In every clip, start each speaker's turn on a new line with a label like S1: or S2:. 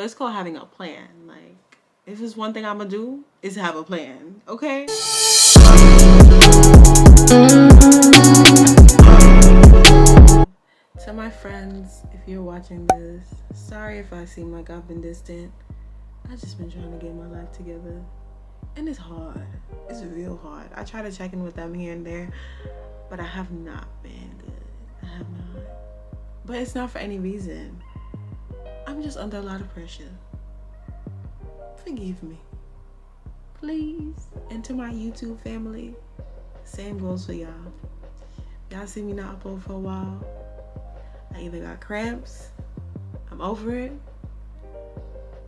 S1: it's called having a plan. Like, if it's one thing I'm gonna do, is have a plan, okay? To my friends, if you're watching this, sorry if I seem like I've been distant. I've just been trying to get my life together. And it's hard. It's real hard. I try to check in with them here and there, but I have not been good. I have not. But it's not for any reason. I'm just under a lot of pressure. Forgive me, please. And to my YouTube family, same goes for y'all. Y'all see me not upload for a while. I either got cramps, I'm over it,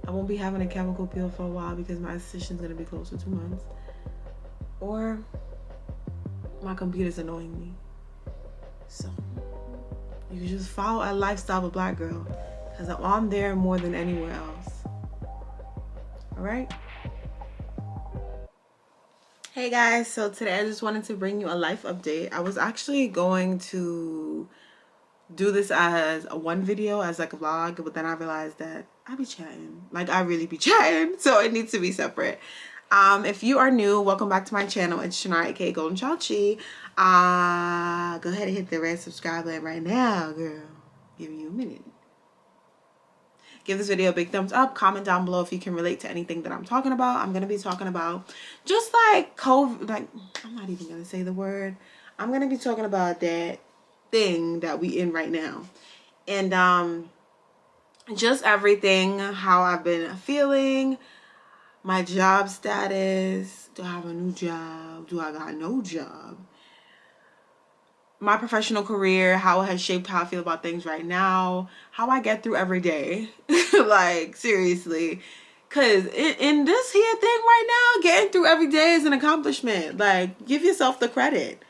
S1: I won't be having a chemical peel for a while because my esthetician's gonna be closed for 2 months, or my computer's annoying me. So you can just follow a lifestyle of a black girl, because I'm on there more than anywhere else. All right. Hey guys, so today I just wanted to bring you a life update. I was actually going to do this as a one video, as like a vlog, but then I realized that I be chatting. Like, I really be chatting, so it needs to be separate. If you are new, welcome back to my channel. It's Chinara, aka Goldenchildchi. Go ahead and hit the red subscribe button right now, girl. Giving you a minute. Give this video a big thumbs up. Comment down below if you can relate to anything that I'm talking about. I'm gonna be talking about just like COVID. Like, I'm not even gonna say the word. I'm gonna be talking about that thing that we in right now, and just everything, how I've been feeling, my job status. Do I have a new job? Do I got no job? My professional career, how it has shaped how I feel about things right now, how I get through every day. Like, seriously, because in this here thing right now, getting through every day is an accomplishment. Like, give yourself the credit.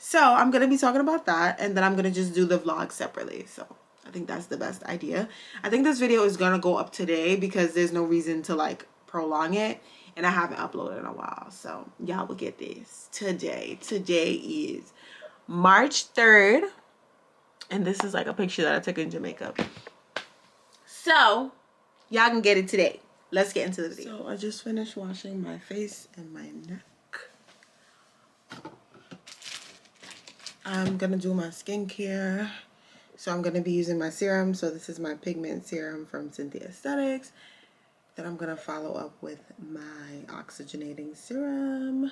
S1: So I'm going to be talking about that, and then I'm going to just do the vlog separately. So I think that's the best idea. I think this video is going to go up today because there's no reason to like prolong it, and I haven't uploaded in a while. So y'all will get this today. Today is March 3rd, and this is like a picture that I took in Jamaica. So y'all can get it today. Let's get into the video. So I just finished washing my face and my neck. I'm gonna do my skincare. So I'm gonna be using my serum. So this is my pigment serum from Cynthia Aesthetics. Then I'm gonna follow up with my oxygenating serum.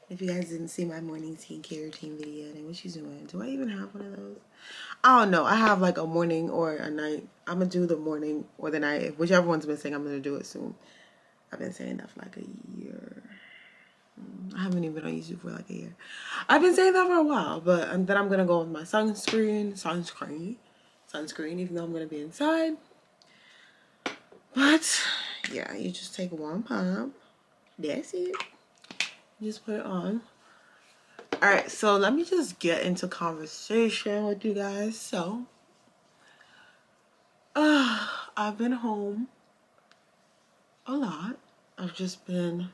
S1: If you guys didn't see my morning skincare routine video, then what she's doing? Do I even have one of those? I don't know. I have like a morning or a night. I'm gonna do the morning or the night. Whichever one's missing, I'm gonna do it soon. I've been saying that for like a year. I haven't even been on YouTube for like a year. I've been saying that for a while, but then I'm gonna go with my sunscreen, even though I'm gonna be inside. But yeah, you just take one pump. That's it. Just put it on. All right, so let me just get into conversation with you guys. So, I've been home a lot. I've just been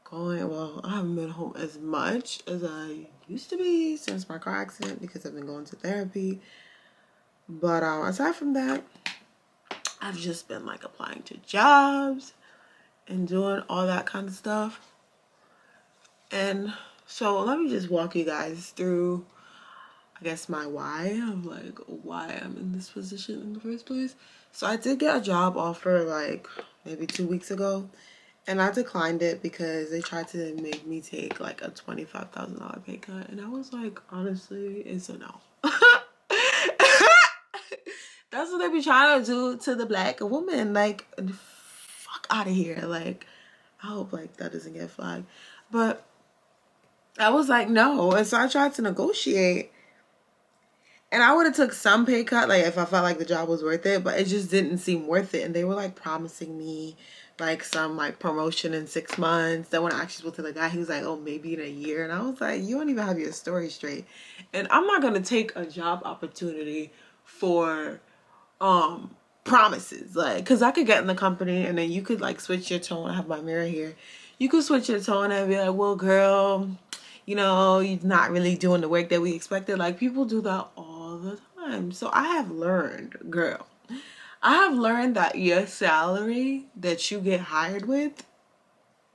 S1: going, well, I haven't been home as much as I used to be since my car accident because I've been going to therapy. But aside from that, I've just been like applying to jobs and doing all that kind of stuff. And so let me just walk you guys through, I guess, my why of like why I'm in this position in the first place. So I did get a job offer like maybe 2 weeks ago, and I declined it because they tried to make me take like a $25,000 pay cut, and I was like, honestly, it's a no. That's what they be trying to do to the black woman. Like, fuck out of here. Like, I hope like that doesn't get flagged, but I was like, no. And so I tried to negotiate, and I would have took some pay cut, like if I felt like the job was worth it, but it just didn't seem worth it. And they were like promising me like some like promotion in 6 months. Then when I actually spoke to the guy, he was like, oh, maybe in a year. And I was like, you don't even have your story straight. And I'm not going to take a job opportunity for promises. Like, because I could get in the company and then you could like switch your tone. I have my mirror here. You could switch your tone and be like, well, girl, you know, you're not really doing the work that we expected. Like, people do that all the time. So I have learned, girl, I have learned that your salary that you get hired with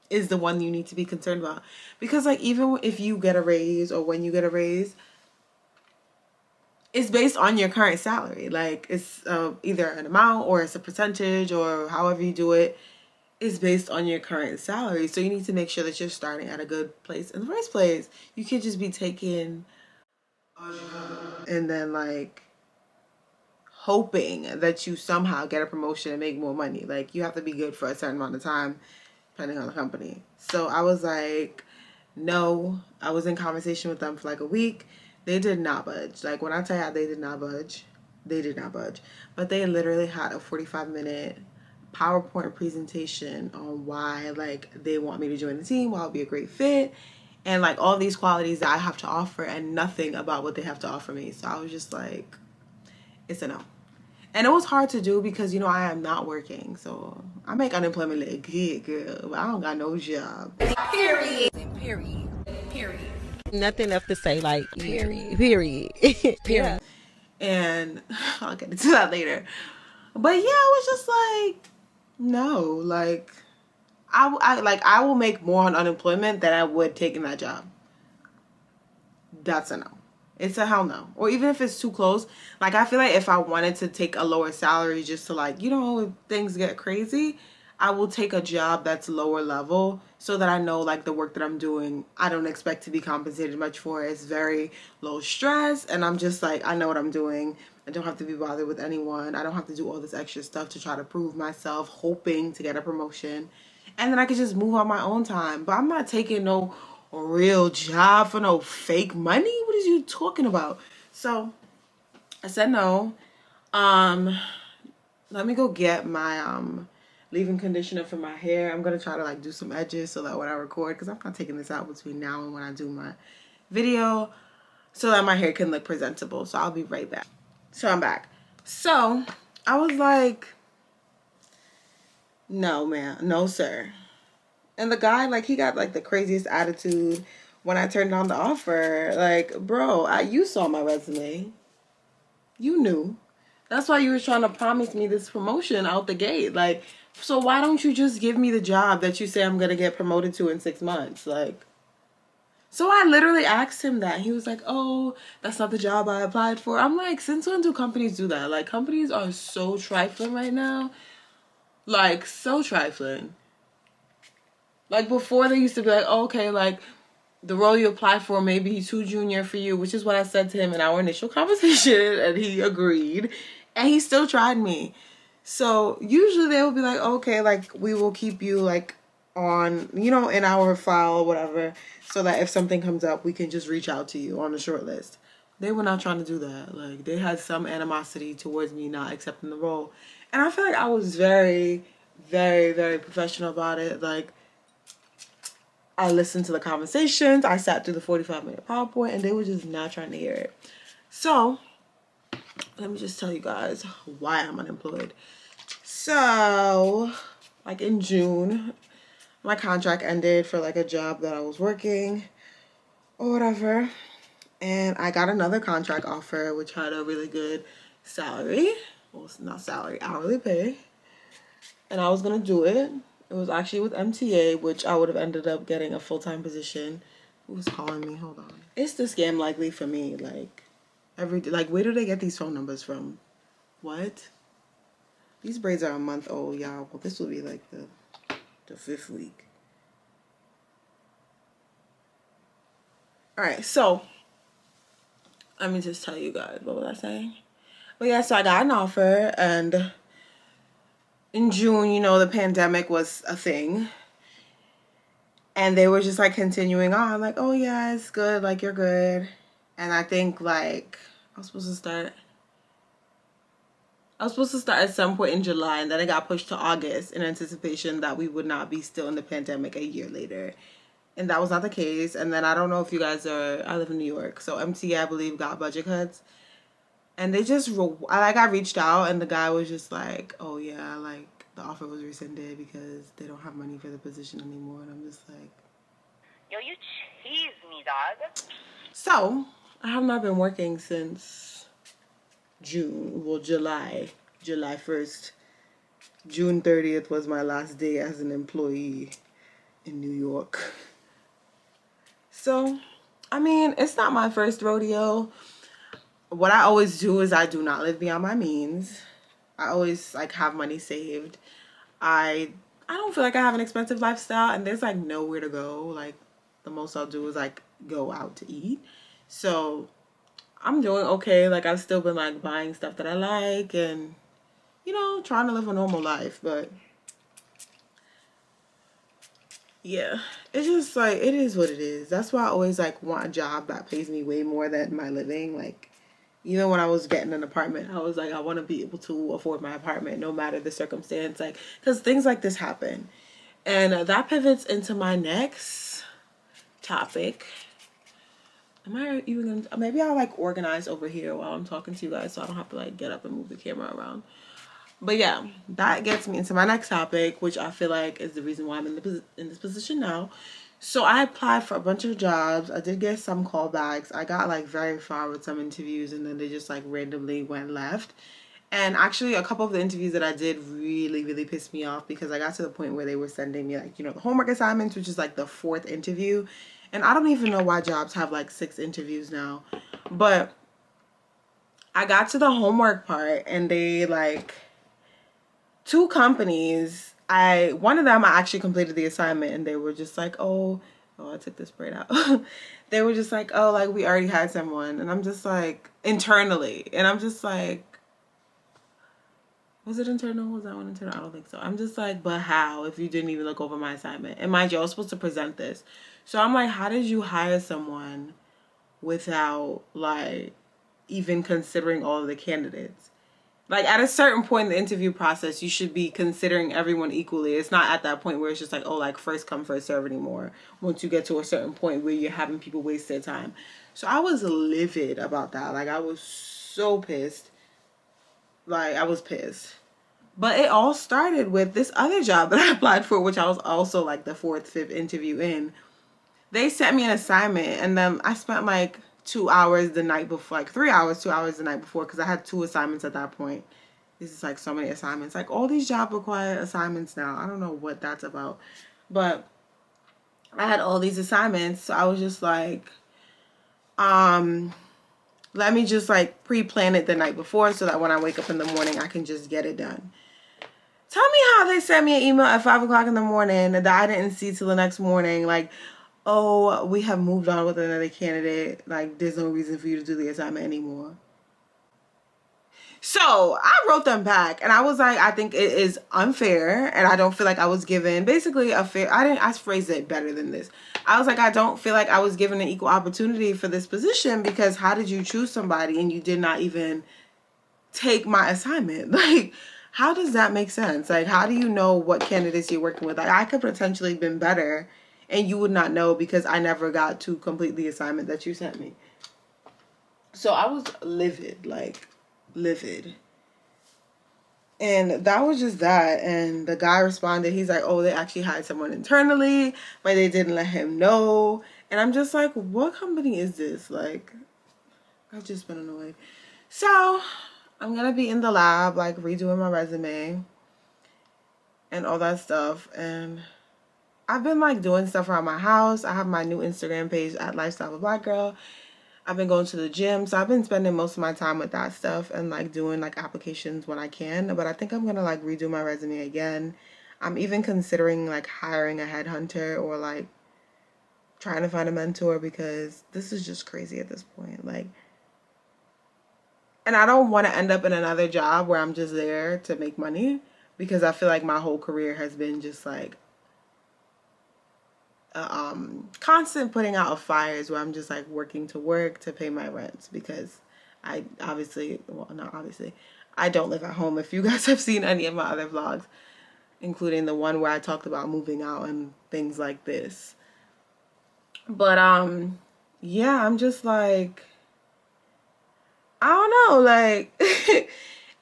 S1: is the one you need to be concerned about. Because like even if you get a raise or when you get a raise, it's based on your current salary. Like it's either an amount or it's a percentage or however you do it is based on your current salary. So you need to make sure that you're starting at a good place in the first place. You can't just be taking and then like hoping that you somehow get a promotion and make more money. Like you have to be good for a certain amount of time depending on the company. So I was like, no. I was in conversation with them for like a week. They did not budge. Like when I tell you they did not budge, they did not budge. But they literally had a 45-minute PowerPoint presentation on why like they want me to join the team, why I'll be a great fit, and like all these qualities that I have to offer and nothing about what they have to offer me. So I was just like, it's a no. And it was hard to do because, you know, I am not working. So I make unemployment look good, girl. But I don't got no job.
S2: Period. Period. Period.
S3: Nothing else to say, like, period. Period. Period.
S1: Yeah. And I'll get into that later. But yeah, I was just like, no. Like, I will make more on unemployment than I would taking that job. That's a no. It's a hell no. Or even if it's too close. Like, I feel like if I wanted to take a lower salary just to, like, you know, if things get crazy, I will take a job that's lower level so that I know, like, the work that I'm doing, I don't expect to be compensated much for. It's very low stress, and I'm just, like, I know what I'm doing. I don't have to be bothered with anyone. I don't have to do all this extra stuff to try to prove myself, hoping to get a promotion. And then I could just move on my own time. But I'm not taking no real job for no fake money. What is you talking about? So I said no. Let me go get my leave-in conditioner for my hair. I'm gonna try to like do some edges so that when I record, because I'm not taking this out between now and when I do my video, so that my hair can look presentable. So I'll be right back. So I'm back. So I was like, no, man, no, sir. And the guy, like, he got, like, the craziest attitude when I turned down the offer. Like, bro, you saw my resume. You knew. That's why you were trying to promise me this promotion out the gate. Like, so why don't you just give me the job that you say I'm going to get promoted to in 6 months? Like, so I literally asked him that. He was like, oh, that's not the job I applied for. I'm like, since when do companies do that? Like, companies are so trifling right now. Like, so trifling. Like, before they used to be like, oh, okay, like, the role you applied for may be too junior for you, which is what I said to him in our initial conversation, and he agreed, and he still tried me. So, usually they would be like, okay, like, we will keep you, like, on, you know, in our file or whatever, so that if something comes up, we can just reach out to you on the short list. They were not trying to do that. Like, they had some animosity towards me not accepting the role. And I feel like I was very, very, very professional about it. Like, I listened to the conversations. I sat through the 45-minute PowerPoint, and they were just not trying to hear it. So, let me just tell you guys why I'm unemployed. So, like in June, my contract ended for like a job that I was working or whatever. And I got another contract offer, which had a really good salary. Well, it's not salary, hourly pay. And I was going to do it. It was actually with MTA, which I would have ended up getting a full-time position. Who's calling me? Hold on. It's the scam likely for me. Like, where do they get these phone numbers from? What? These braids are a month old, y'all. Well, this will be like the 5th week. Alright, so let me just tell you guys. What was I saying? But yeah, so I got an offer, and in June, you know, the pandemic was a thing. And they were just like continuing on, like, oh yeah, it's good, like you're good. And I think like I was supposed to start at some point in July, and then it got pushed to August in anticipation that we would not be still in the pandemic a year later. And that was not the case. And then I don't know if you guys I live in New York, so MTA, I believe, got budget cuts. And they just, I reached out, and the guy was just like, oh yeah, like, the offer was rescinded because they don't have money for the position anymore. And I'm just like,
S4: yo, you cheese me, dog.
S1: So, I have not been working since July. July 1st. June 30th was my last day as an employee in New York. So, I mean, it's not my first rodeo. What I always do is I do not live beyond my means. I always like have money saved. I don't feel like I have an expensive lifestyle, and there's like nowhere to go. Like the most I'll do is like go out to eat. So I'm doing okay. Like I've still been like buying stuff that I like and, you know, trying to live a normal life. But yeah, it's just like, it is what it is. That's why I always like want a job that pays me way more than my living. Like even when I was getting an apartment, I was like, I want to be able to afford my apartment no matter the circumstance. Like, because things like this happen. And that pivots into my next topic. Am I even gonna, maybe I'll like organize over here while I'm talking to you guys so I don't have to like get up and move the camera around. But yeah, that gets me into my next topic, which I feel like is the reason why I'm in this position now. So I applied for a bunch of jobs. I did get some callbacks. I got like very far with some interviews, and then they just like randomly went left. And actually a couple of the interviews that I did really pissed me off, because I got to the point where they were sending me like, you know, the homework assignments, which is like the 4th interview. And I don't even know why jobs have like 6 interviews now. But I got to the homework part, and they like, 2 companies, one of them I actually completed the assignment, and they were just like, oh, I took this braid out. They were just like, oh, like we already had someone. And I'm just like, internally. And I'm just like, was it internal? Was that one internal? I don't think so. I'm just like, but how, if you didn't even look over my assignment? And mind you, I was supposed to present this. So I'm like, how did you hire someone without like even considering all of the candidates? Like at a certain point in the interview process, you should be considering everyone equally. It's not at that point where it's just like, oh, like first come, first serve anymore. Once you get to a certain point where you're having people waste their time. So I was livid about that. Like I was so pissed. Like I was pissed. But it all started with this other job that I applied for, which I was also like the 4th, 5th interview in. They sent me an assignment, and then I spent like 2 hours the night before, like 3 hours, 2 hours the night before, because I had 2 assignments at that point. This is like so many assignments. Like all these jobs require assignments now. I don't know what that's about. But I had all these assignments, so I was just like, let me just like pre-plan it the night before so that when I wake up in the morning, I can just get it done. Tell me how they sent me an email at 5 o'clock in the morning that I didn't see till the next morning. Like, oh, we have moved on with another candidate. Like, there's no reason for you to do the assignment anymore. So I wrote them back, and I was like, I think it is unfair, and I don't feel like I was given basically a fair, I phrased it better than this. I was like, I don't feel like I was given an equal opportunity for this position, because how did you choose somebody and you did not even take my assignment? Like, how does that make sense? Like, how do you know what candidates you're working with? Like, I could potentially have been better, and you would not know because I never got to complete the assignment that you sent me. So I was livid, like livid. And that was just that. And the guy responded, he's like, oh, they actually hired someone internally, but they didn't let him know. And I'm just like, what company is this? Like, I've just been annoyed. So I'm gonna be in the lab, like redoing my resume and all that stuff. And I've been like doing stuff around my house. I have my new Instagram page at Lifestyle of a Black Girl. I've been going to the gym, so I've been spending most of my time with that stuff and like doing like applications when I can. But I think I'm gonna like redo my resume again. I'm even considering like hiring a headhunter or like trying to find a mentor, because this is just crazy at this point. Like, and I don't want to end up in another job where I'm just there to make money, because I feel like my whole career has been just like constant putting out of fires where I'm just like working to work to pay my rent, because I obviously, well, not obviously, I don't live at home. If you guys have seen any of my other vlogs, including the one where I talked about moving out and things like this. But yeah, I'm just like, I don't know, like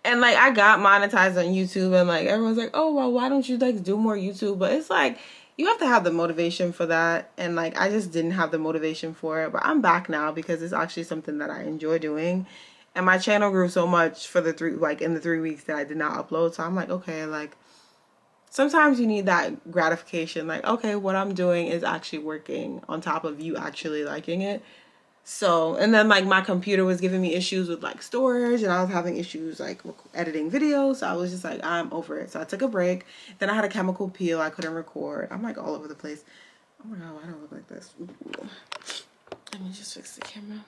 S1: and like I got monetized on YouTube, and like everyone's like, oh well, why don't you like do more YouTube? But it's like, you have to have the motivation for that, and like I just didn't have the motivation for it. But I'm back now because it's actually something that I enjoy doing, And my channel grew so much for the in the 3 weeks that I did not upload. So I'm like, okay, like sometimes you need that gratification. Like, okay, what I'm doing is actually working on top of you actually liking it. So, and then like my computer was giving me issues with like storage, and I was having issues like editing videos. So I was just like, I'm over it. So I took a break. Then I had a chemical peel. I couldn't record. I'm like all over the place. Oh my God, why do I look like this? Ooh. Let me just fix the camera.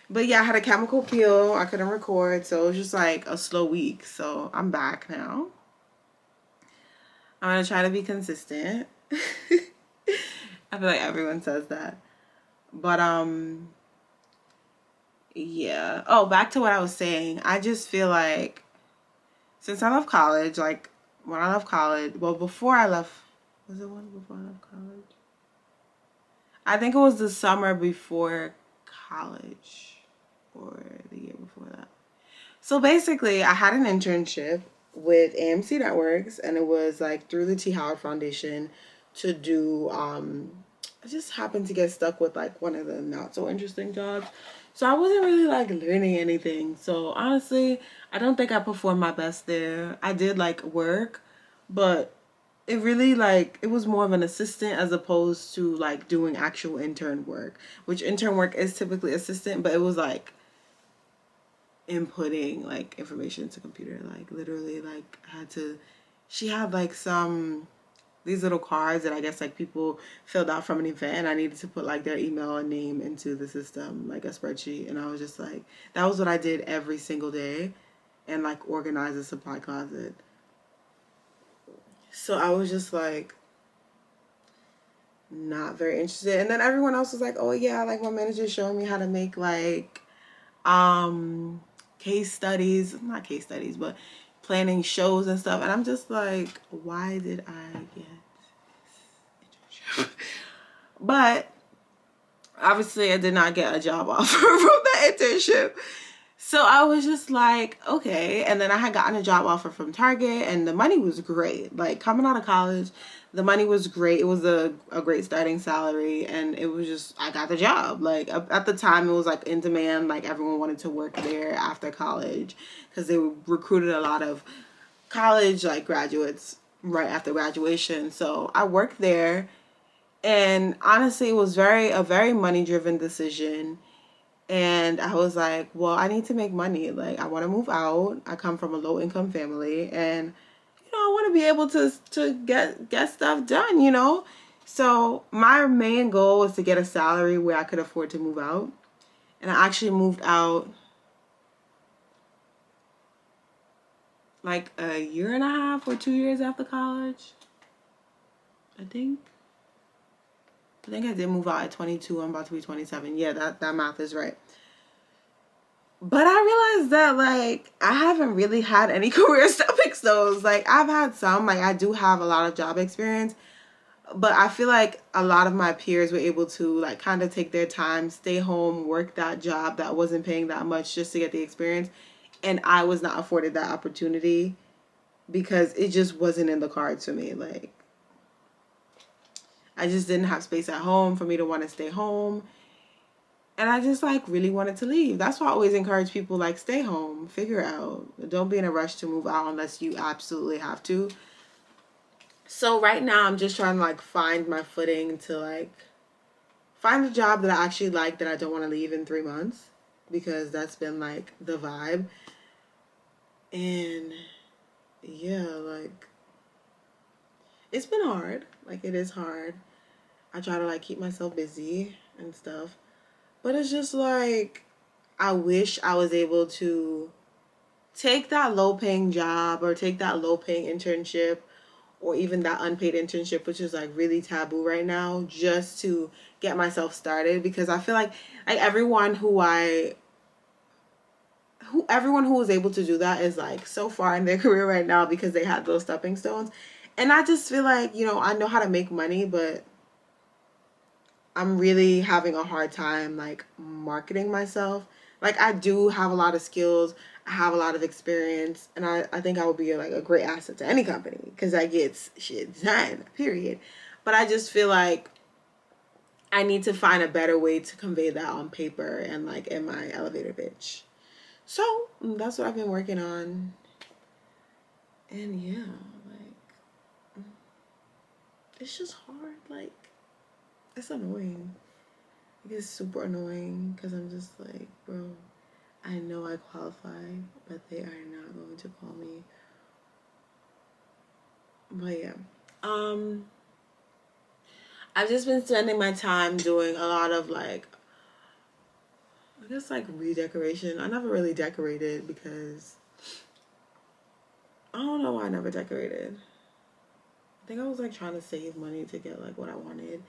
S1: But yeah, I had a chemical peel. I couldn't record. So it was just like a slow week. So I'm back now. I'm going to try to be consistent. I feel like everyone says that. But, yeah. Oh, back to what I was saying. I just feel like since I left college, like when I left college, well, before I left, was it one before I left college? I think it was the summer before college or the year before that. So basically, I had an internship with AMC Networks, and it was like through the T. Howard Foundation to do, I just happened to get stuck with like one of the not so interesting jobs. So I wasn't really like learning anything. So honestly, I don't think I performed my best there. I did like work, but it really like it was more of an assistant as opposed to like doing actual intern work, which intern work is typically assistant, but it was like inputting like information into computer, like literally like she had like these little cards that I guess like people filled out from an event, and I needed to put like their email and name into the system, like a spreadsheet. And I was just like, that was what I did every single day, and like organize a supply closet. So I was just like not very interested. And then everyone else was like, oh yeah, like my manager showing me how to make like case studies, not case studies, but planning shows and stuff. And I'm just like, why did I get this internship? But obviously I did not get a job offer from the internship. So I was just like, okay. And then I had gotten a job offer from Target, and the money was great. Like coming out of college, the money was great. It was a great starting salary, and it was just, I got the job. Like at the time it was like in demand. Like everyone wanted to work there after college because they recruited a lot of college like graduates right after graduation. So I worked there, and honestly it was a very money driven decision. And I was like, well, I need to make money. Like, I want to move out. I come from a low income family, and, you know, I want to be able to get stuff done, you know? So my main goal was to get a salary where I could afford to move out. And I actually moved out like a year and a half or 2 years after college. I think I did move out at 22. I'm about to be 27. Yeah, that math is right. But I realized that, like, I haven't really had any career stepping stones. Like, I've had some. Like, I do have a lot of job experience. But I feel like a lot of my peers were able to, like, kind of take their time, stay home, work that job that wasn't paying that much just to get the experience. And I was not afforded that opportunity because it just wasn't in the cards for me. Like, I just didn't have space at home for me to want to stay home. And I just like really wanted to leave. That's why I always encourage people, like, stay home, figure it out. Don't be in a rush to move out unless you absolutely have to. So right now I'm just trying to like find my footing to like find a job that I actually like, that I don't want to leave in 3 months, because that's been like the vibe. And yeah, like it's been hard. Like it is hard. I try to like keep myself busy and stuff. But it's just like, I wish I was able to take that low-paying job or take that low-paying internship or even that unpaid internship, which is like really taboo right now, just to get myself started. Because I feel like everyone who was able to do that is like so far in their career right now because they had those stepping stones. And I just feel like, you know, I know how to make money, but I'm really having a hard time like marketing myself. Like I do have a lot of skills, I have a lot of experience, and I think I would be like a great asset to any company because I get shit done, period. But I just feel like I need to find a better way to convey that on paper and like in my elevator pitch. So that's what I've been working on. And yeah, like, it's just hard. Like, it's annoying. It gets super annoying because I'm just like, bro, I know I qualify, but they are not going to call me. But yeah, I've just been spending my time doing a lot of like, I guess like redecoration. I never really decorated because I don't know why I never decorated. I think I was like trying to save money to get like what I wanted.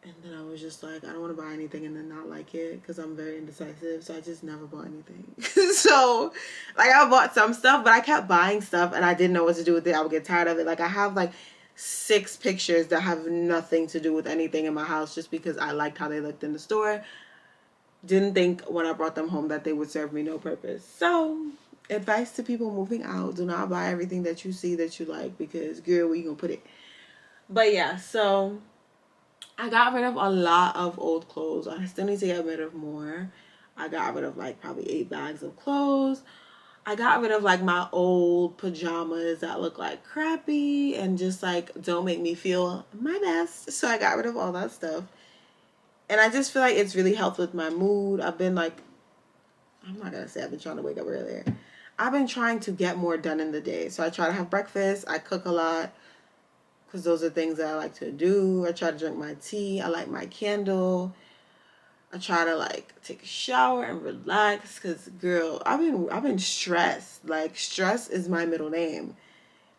S1: And then I was just like, I don't want to buy anything and then not like it because I'm very indecisive. So I just never bought anything. So like I bought some stuff, but I kept buying stuff and I didn't know what to do with it. I would get tired of it. Like I have like 6 pictures that have nothing to do with anything in my house just because I liked how they looked in the store. Didn't think when I brought them home that they would serve me no purpose. So advice to people moving out, do not buy everything that you see that you like because girl, where you gonna put it? But yeah, so I got rid of a lot of old clothes. I still need to get rid of more. I got rid of like probably 8 bags of clothes. I got rid of like my old pajamas that look like crappy and just like don't make me feel my best. So I got rid of all that stuff. And I just feel like it's really helped with my mood. I've been like, I'm not going to say I've been trying to wake up earlier. I've been trying to get more done in the day. So I try to have breakfast. I cook a lot because those are things that I like to do. I try to drink my tea. I light my candle. I try to like take a shower and relax because girl, I've been stressed. Like stress is my middle name.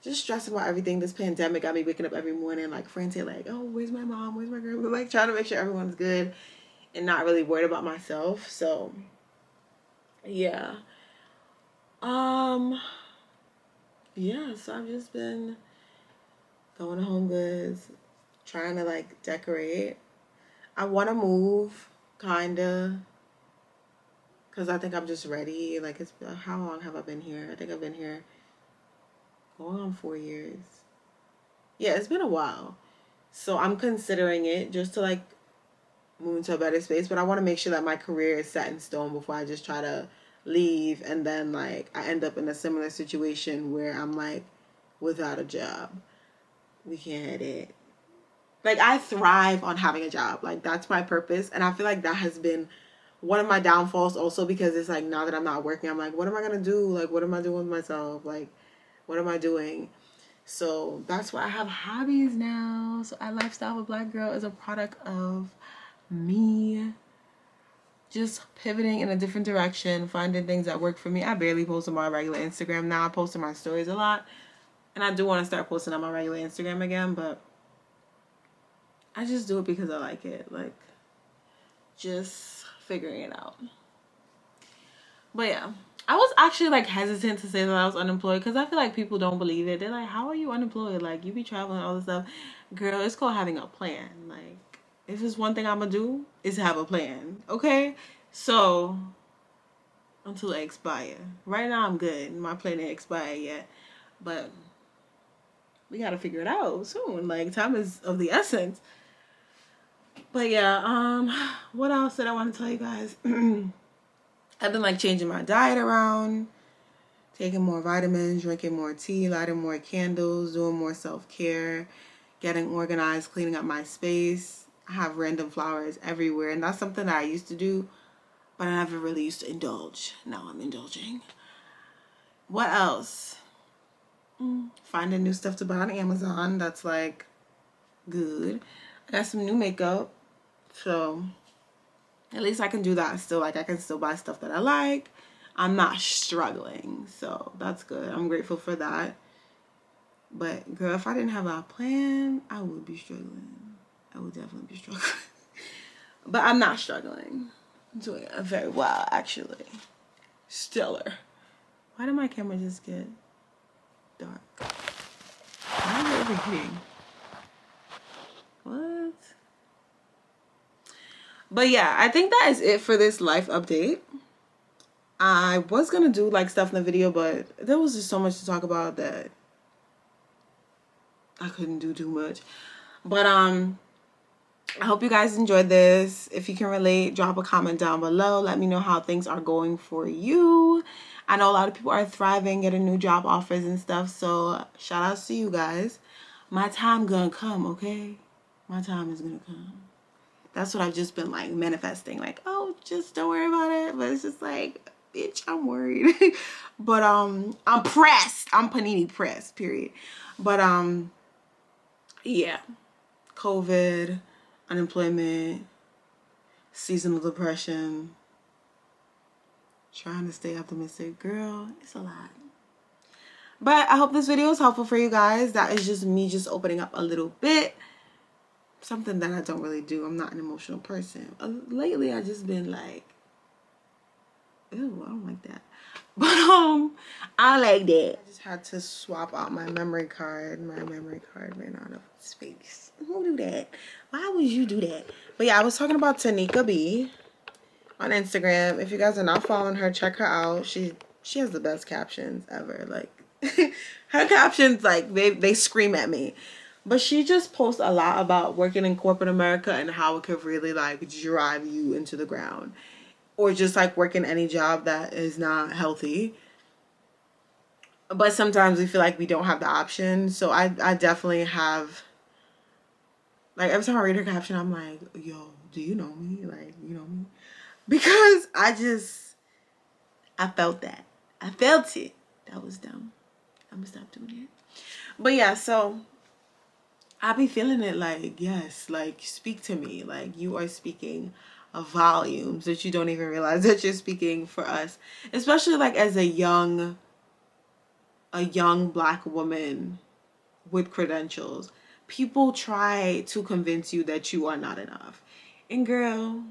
S1: Just stressing about everything. This pandemic got me waking up every morning like frantic, like, oh, where's my mom? Where's my girl? But like trying to make sure everyone's good and not really worried about myself. So yeah. Yeah, so I've just been going to Home Goods, trying to like decorate. I want to move, kinda, because I think I'm just ready. Like, it's how long have I been here? I think I've been here going on 4 years. Yeah, it's been a while. So I'm considering it just to like move into a better space, but I want to make sure that my career is set in stone before I just try to leave and then like I end up in a similar situation where I'm like without a job. We can't have it. Like I thrive on having a job. Like that's my purpose, and I feel like that has been one of my downfalls also because it's like now that I'm not working, I'm like, what am I gonna do? Like, what am I doing with myself? Like, what am I doing? So that's why I have hobbies now. So I Lifestyle with Black Girl is a product of me just pivoting in a different direction, finding things that work for me. I barely post on my regular Instagram now. I post on my stories a lot, and I do want to start posting on my regular Instagram again, but I just do it because I like it. Like, just figuring it out. But yeah, I was actually like hesitant to say that I was unemployed because I feel like people don't believe it. They're like, how are you unemployed? Like, you be traveling, all this stuff. Girl, it's called having a plan. Like, if it's one thing I'm gonna do, is have a plan. Okay? So, until it expire. Right now I'm good. My plan didn't expire yet. But we gotta figure it out soon. Like, time is of the essence. But yeah, what else did I want to tell you guys? I've been like changing my diet around, taking more vitamins, drinking more tea, lighting more candles, doing more self-care, getting organized, cleaning up my space. I have random flowers everywhere, and that's something that I used to do, but I never really used to indulge. Now I'm indulging. What else? Finding new stuff to buy on Amazon. That's like good. I got some new makeup, so at least I can do that still. Like, I can still buy stuff that I like. I'm not struggling, so that's good. I'm grateful for that. But girl, if I didn't have a plan, I would be struggling. I would definitely be struggling. But I'm not struggling. I'm doing it very well, actually. Stellar. Why did my camera just get dark? Why is it overheating? What? But yeah, I think that is it for this life update. I was gonna do like stuff in the video, but there was just so much to talk about that I couldn't do too much. But I hope you guys enjoyed this. If you can relate, drop a comment down below. Let me know how things are going for you. I know a lot of people are thriving, getting new job offers and stuff. So shout outs to you guys. My time gonna come, okay? My time is gonna come. That's what I've just been like manifesting. Like, oh, just don't worry about it. But it's just like, bitch, I'm worried. But I'm pressed. I'm panini pressed, period. But yeah. COVID, unemployment, seasonal depression, trying to stay optimistic. Girl, it's a lot. But I hope this video is helpful for you guys. That is just me just opening up a little bit. Something that I don't really do. I'm not an emotional person. Lately, I've just been like, ew, I don't like that. But I like that. I just had to swap out my memory card. My memory card ran out of space. Who do that? Why would you do that? But yeah, I was talking about Tanika B on Instagram. If you guys are not following her, check her out. She has the best captions ever. Like her captions, like they scream at me. But she just posts a lot about working in corporate America and how it could really like drive you into the ground. Or just like working any job that is not healthy. But sometimes we feel like we don't have the option. So I definitely have, like every time I read her caption, I'm like, yo, do you know me? Like, you know me? Because I felt that. I felt it. That was dumb. I'm gonna stop doing it. But yeah, so I be feeling it like, yes, like speak to me. Like you are speaking volumes that you don't even realize that you're speaking for us. Especially like as a young black woman with credentials. People try to convince you that you are not enough. And girl,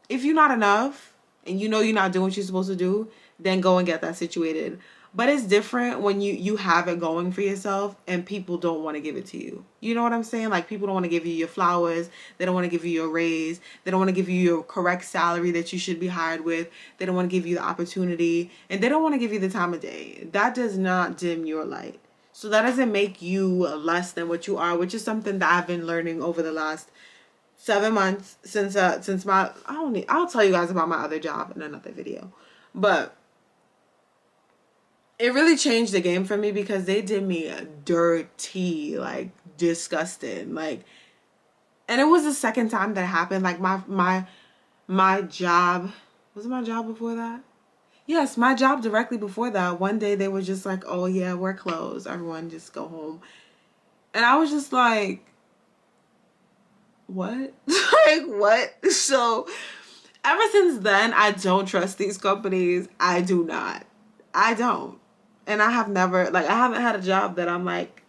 S1: if you're not enough and you know you're not doing what you're supposed to do, then go and get that situated. But it's different when you have it going for yourself and people don't want to give it to you. You know what I'm saying? Like people don't want to give you your flowers. They don't want to give you your raise. They don't want to give you your correct salary that you should be hired with. They don't want to give you the opportunity. And they don't want to give you the time of day. That does not dim your light. So that doesn't make you less than what you are, which is something that I've been learning over the last 7 months since my, I'll tell you guys about my other job in another video. But it really changed the game for me because they did me dirty, like disgusting, like, and it was the second time that happened. Like my job, was it my job before that? Yes, my job directly before that. One day they were just like, oh yeah, we're closed. Everyone just go home. And I was just like, what? Like what? So ever since then, I don't trust these companies. I do not. I don't. And I have never, like, I haven't had a job that I'm like,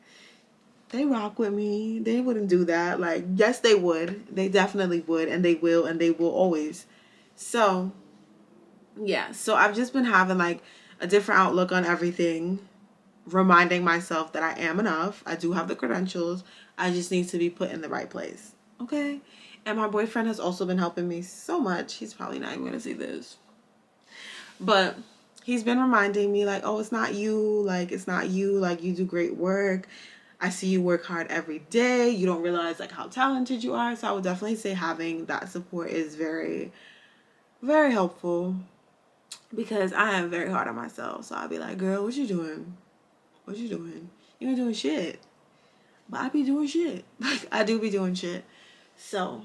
S1: they rock with me. They wouldn't do that. Like, yes, they would. They definitely would. And they will always. So, yeah. So I've just been having, like, a different outlook on everything. Reminding myself that I am enough. I do have the credentials. I just need to be put in the right place. Okay? And my boyfriend has also been helping me so much. He's probably not even going to see this. But he's been reminding me like, oh, it's not you. Like, it's not you. Like, you do great work. I see you work hard every day. You don't realize like how talented you are. So I would definitely say having that support is very, very helpful because I am very hard on myself. So I'll be like, girl, what you doing? What you doing? You ain't doing shit. But I be doing shit. Like, I do be doing shit. So,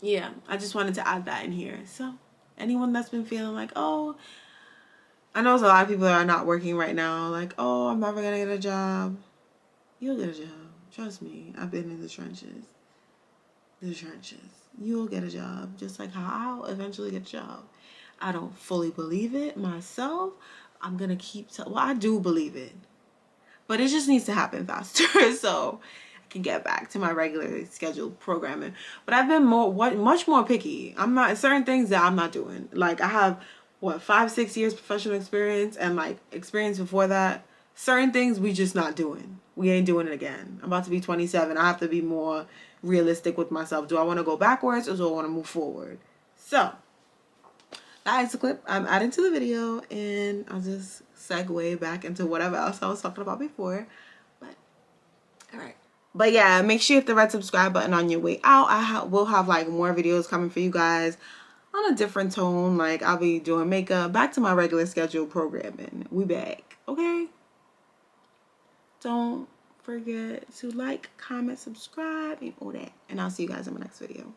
S1: yeah, I just wanted to add that in here. So, anyone that's been feeling like, oh, I know there's a lot of people that are not working right now. Like, oh, I'm never going to get a job. You'll get a job. Trust me. I've been in the trenches. The trenches. You'll get a job. Just like how I'll eventually get a job. I don't fully believe it myself. I'm going to keep... well, I do believe it. But it just needs to happen faster. So I can get back to my regularly scheduled programming. But I've been much more picky. I'm not... certain things that I'm not doing. Like, I have... 5-6 years professional experience and like experience before that. Certain things we just not doing. We ain't doing it again. I'm about to be 27. I have to be more realistic with myself. Do I want to go backwards or do I want to move forward? So that is the clip I'm adding to the video, and I'll just segue back into whatever else I was talking about before. But all right. But yeah, make sure you hit the red subscribe button on your way out. We'll have like more videos coming for you guys on a different tone. Like I'll be doing makeup, back to my regular schedule programming. We back, okay? Don't forget to like, comment, subscribe, and all that. And I'll see you guys in my next video.